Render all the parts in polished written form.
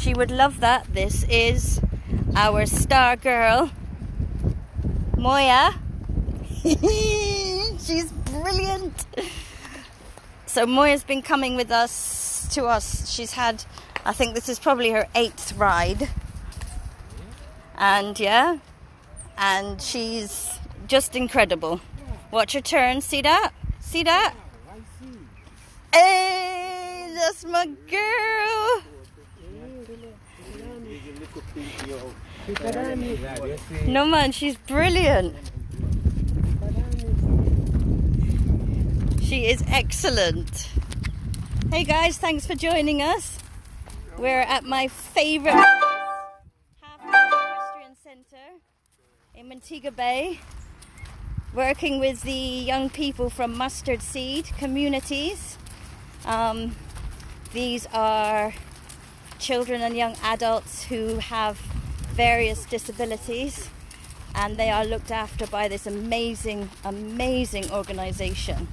She would love that. This is our star girl, Moya. She's brilliant. So Moya's been coming with us to us. She's had, I think this is probably her 8th ride. And yeah, and she's just incredible. Watch her turn. See that? See that? Hey, that's my girl. No man, she's brilliant. She is excellent. Hey guys, thanks for joining us. We're at my favourite Halfmoon Equestrian Centre in Montego Bay, working with the young people from Mustard Seed Communities. These are children and young adults who have various disabilities, and they are looked after by this amazing organisation.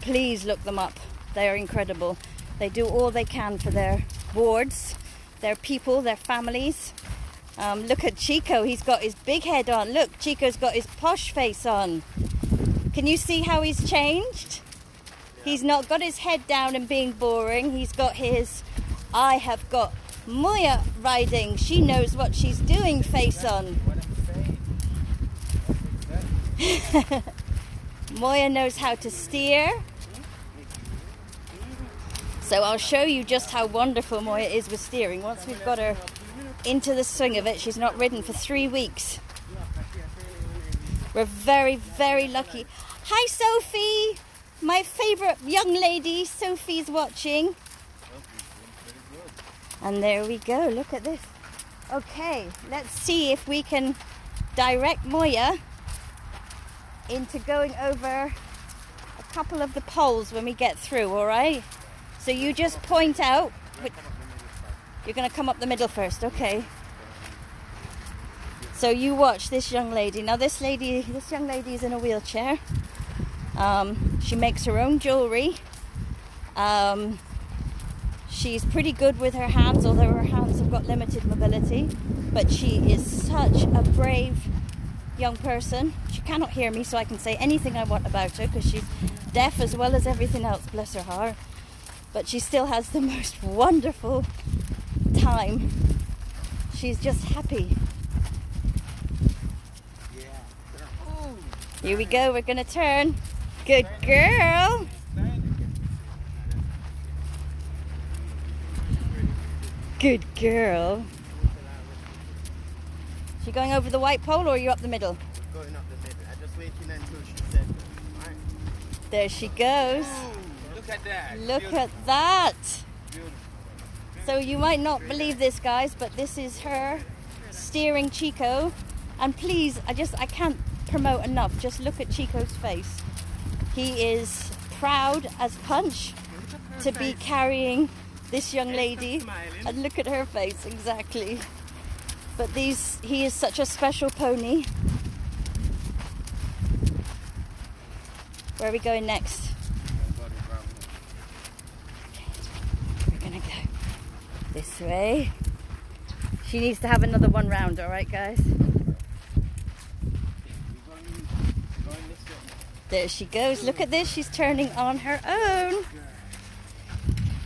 Please look them up. They are incredible. They do all they can for their wards, their people, their families. Look at Chico. He's got his big head on. Look, Chico's got his posh face on. Can you see how he's changed? He's not got his head down and being boring. He's got his, I have got Moya riding. She knows what she's doing face on. Moya knows how to steer. So I'll show you just how wonderful Moya is with steering. Once we've got her into the swing of it, she's not ridden for 3 weeks. We're very, very lucky. Hi Sophie! My favourite young lady, Sophie's watching. And there we go, look at this. Okay, let's see if we can direct Moya into going over a couple of the poles when we get through, alright? So you just point out, you're going to come up the middle first, okay? So you watch this young lady. Now this young lady is in a wheelchair. She makes her own jewellery. She's pretty good with her hands, although her hands have got limited mobility. But she is such a brave young person. She cannot hear me, so I can say anything I want about her because she's deaf as well as everything else, bless her heart. But she still has the most wonderful time. She's just happy. Here we go, we're gonna turn. Good girl. Good girl. She going over the white pole or are you up the middle? Going up the middle. I'm just waiting until she said right. There she goes. Look at that. Look Beautiful. at that. Beautiful. So you might not believe this, guys, but this is her steering Chico. And please, I can't promote enough. Just look at Chico's face. He is proud as punch to be carrying this young lady. And look at her face, exactly. But he is such a special pony. Where are we going next? Okay, we're gonna go this way. She needs to have another one round, alright guys? There she goes. Look at this. She's turning on her own.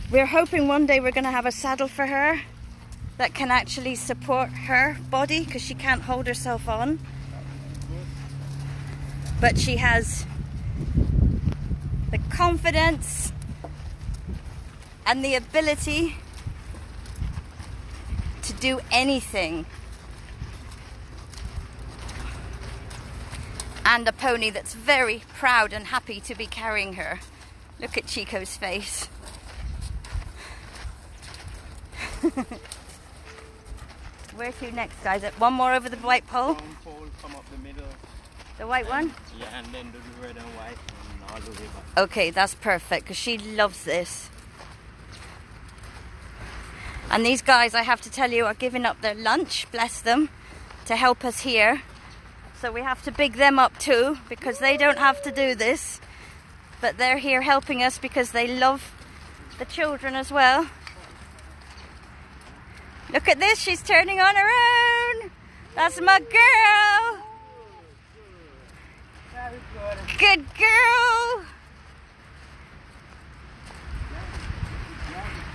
We're hoping one day we're going to have a saddle for her that can actually support her body because she can't hold herself on. But she has the confidence and the ability to do anything. And a pony that's very proud and happy to be carrying her. Look at Chico's face. Where to next, guys? One more over the white pole? One pole, come up the middle. The white one? Yeah, and then do the red and white and all the way back. Okay, that's perfect because she loves this. And these guys, I have to tell you, are giving up their lunch, bless them, to help us here. So we have to big them up too, because they don't have to do this. But they're here helping us because they love the children as well. Look at this, she's turning on her own. That's my girl. Very good. Good girl.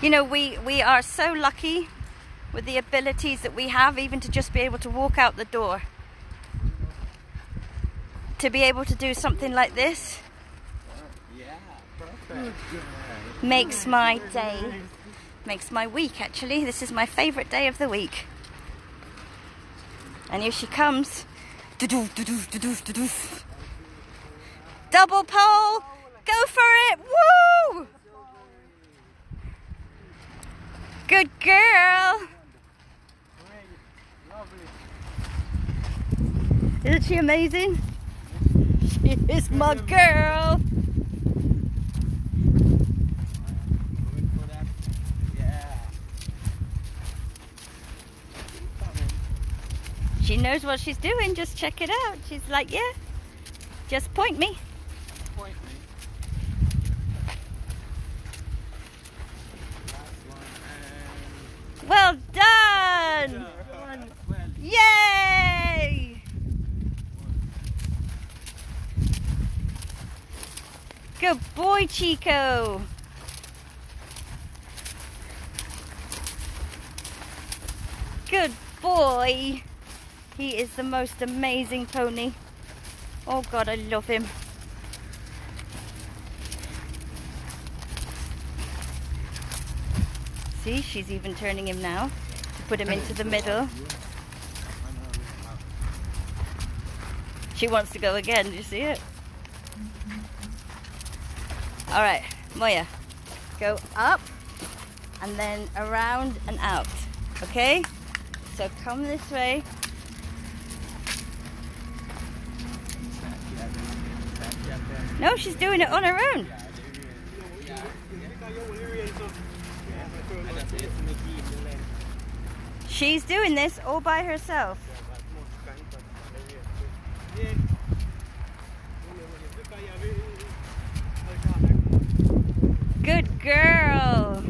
You know, we are so lucky with the abilities that we have, even to just be able to walk out the door. To be able to do something like this makes my day, makes my week actually. This is my favourite day of the week. And here she comes. Double pole! Go for it! Woo! Good girl! Isn't she amazing? She is my girl! She knows what she's doing, just check it out. She's like, yeah, just point me. Point me. Well done! Yay! Good boy, Chico. Good boy. He is the most amazing pony. Oh God, I love him. See, she's even turning him now to put him into the middle. She wants to go again, do you see it? All right, Moya, go up and then around and out, okay? So come this way. No, she's doing it on her own. She's doing this all by herself. Good girl.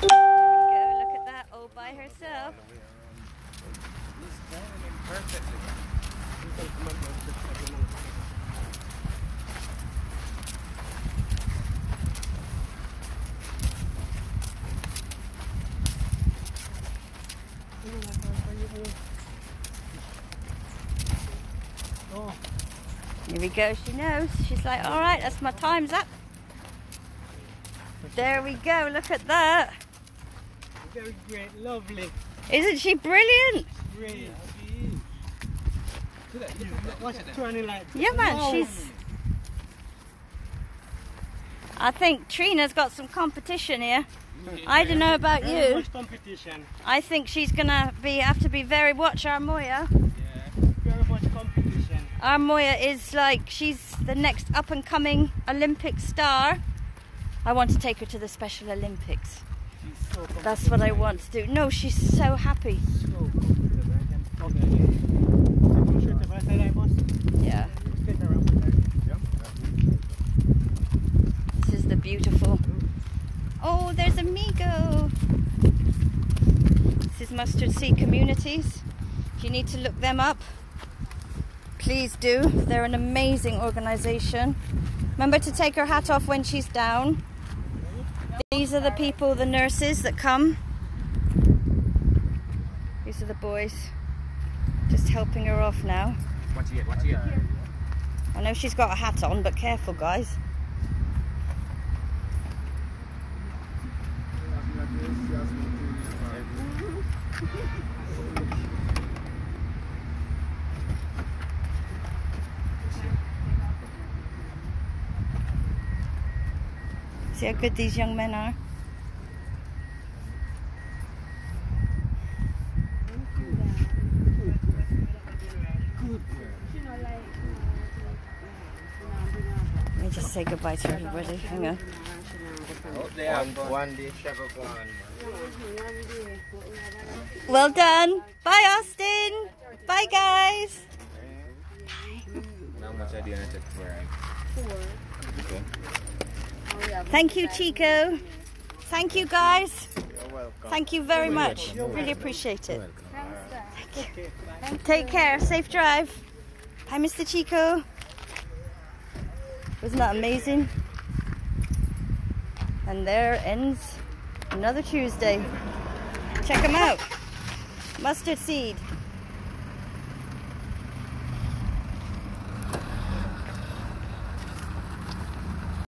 There we go, look at that, all by herself. Here we go, she knows. She's like, all right, that's my time's up. There we go, look at that. Very great, lovely. Isn't she brilliant? Brilliant. Watch it turning like. Yeah, man, she's... I think Trina's got some competition here. I don't know about Very you. much competition. I think she's gonna have to be very... Watch our Moya. Very much competition. Our Moya is like, she's the next up and coming Olympic star. I want to take her to the Special Olympics. She's so That's what I want to do. No, she's so happy. Yeah. This is the beautiful. Oh, there's Amigo. This is Mustard Seed Communities. If you need to look them up, please do. They're an amazing organisation. Remember to take her hat off when she's down. These are the people, the nurses that come. These are the boys. Just helping her off now. Watch it, watch it. I know she's got a hat on, but careful, guys. See how good these young men are? Let me just say goodbye to everybody. Hang on. One day, Chico gone. Well done. Bye, Austin. Bye, guys. How much are you going to take for it? 4. Thank you, Chico. Thank you, guys. You're welcome. Thank you very much. Really appreciate it. Thank you. Take care. Safe drive. Hi, Mr. Chico. Wasn't that amazing? And there ends another Tuesday. Check them out. Mustard seed.